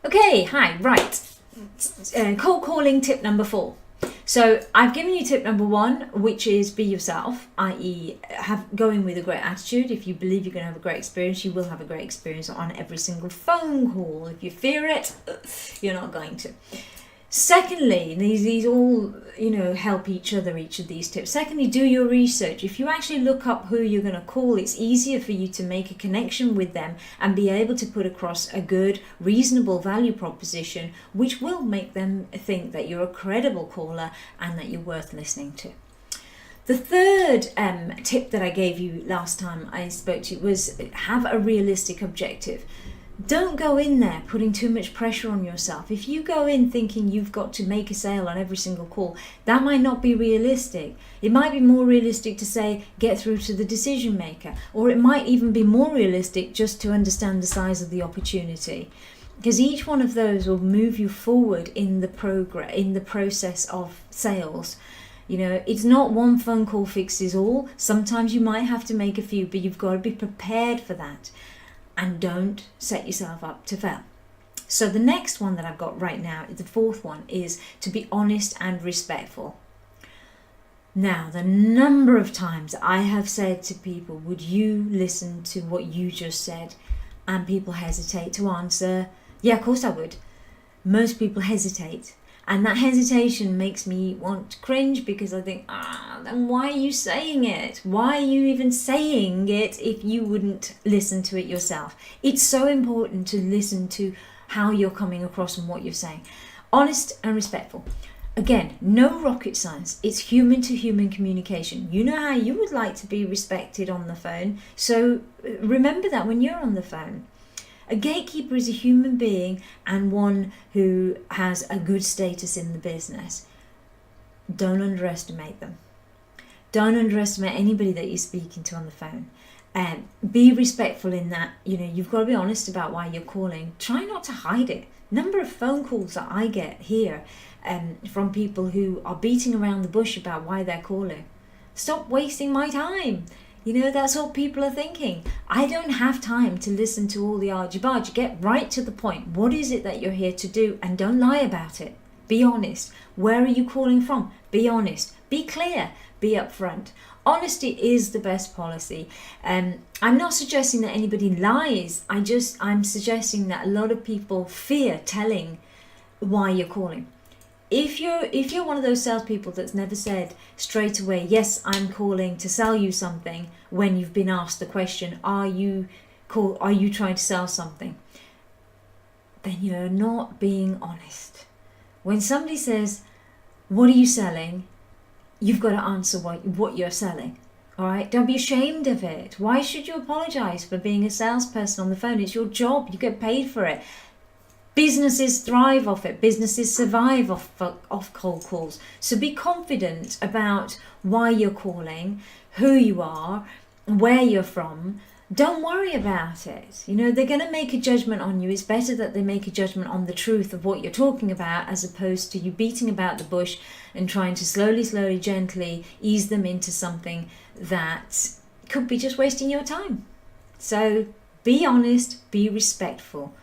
Okay, hi, right. Cold calling tip number 4. So I've given you tip number 1, which is be yourself, i.e. go in with a great attitude. If you believe you're going to have a great experience, you will have a great experience on every single phone call. If you fear it, you're not going to. Secondly, these all, help each other, each of these tips. Secondly, do your research. If you actually look up who you're going to call, it's easier for you to make a connection with them and be able to put across a good, reasonable value proposition, which will make them think that you're a credible caller and that you're worth listening to. The third tip that I gave you last time I spoke to you was have a realistic objective. Don't go in there putting too much pressure on yourself. If you go in thinking you've got to make a sale on every single call, that might not be realistic. It might be more realistic to say get through to the decision maker, or it might even be more realistic just to understand the size of the opportunity. Because each one of those will move you forward in the process of sales. It's not one phone call fixes all. Sometimes you might have to make a few, but you've got to be prepared for that. And don't set yourself up to fail. So the next one that I've got right now, the fourth one, is to be honest and respectful. Now, the number of times I have said to people, would you listen to what you just said? And people hesitate to answer, yeah, of course I would. Most people hesitate. And that hesitation makes me want to cringe because I think, then why are you saying it? Why are you even saying it if you wouldn't listen to it yourself? It's so important to listen to how you're coming across and what you're saying. Honest and respectful. Again, no rocket science. It's human to human communication. You know how you would like to be respected on the phone. So remember that when you're on the phone. A gatekeeper is a human being and one who has a good status in the business. Don't underestimate them. Don't underestimate anybody that you're speaking to on the phone. Be respectful in that, you've got to be honest about why you're calling. Try not to hide it. Number of phone calls that I get here from people who are beating around the bush about why they're calling. Stop wasting my time. That's what people are thinking. I don't have time to listen to all the argy-bargy. Get right to the point. What is it that you're here to do? And don't lie about it. Be honest. Where are you calling from? Be honest. Be clear. Be upfront. Honesty is the best policy. I'm not suggesting that anybody lies. I'm suggesting that a lot of people fear telling why you're calling. If you're one of those salespeople that's never said straight away, yes, I'm calling to sell you something, when you've been asked the question, are you trying to sell something? Then you're not being honest. When somebody says, what are you selling? You've got to answer what you're selling. All right? Don't be ashamed of it. Why should you apologize for being a salesperson on the phone? It's your job. You get paid for it. Businesses thrive off it. Businesses survive off cold calls. So be confident about why you're calling, who you are, where you're from. Don't worry about it. They're going to make a judgment on you. It's better that they make a judgment on the truth of what you're talking about as opposed to you beating about the bush and trying to slowly, gently ease them into something that could be just wasting your time. So be honest, be respectful.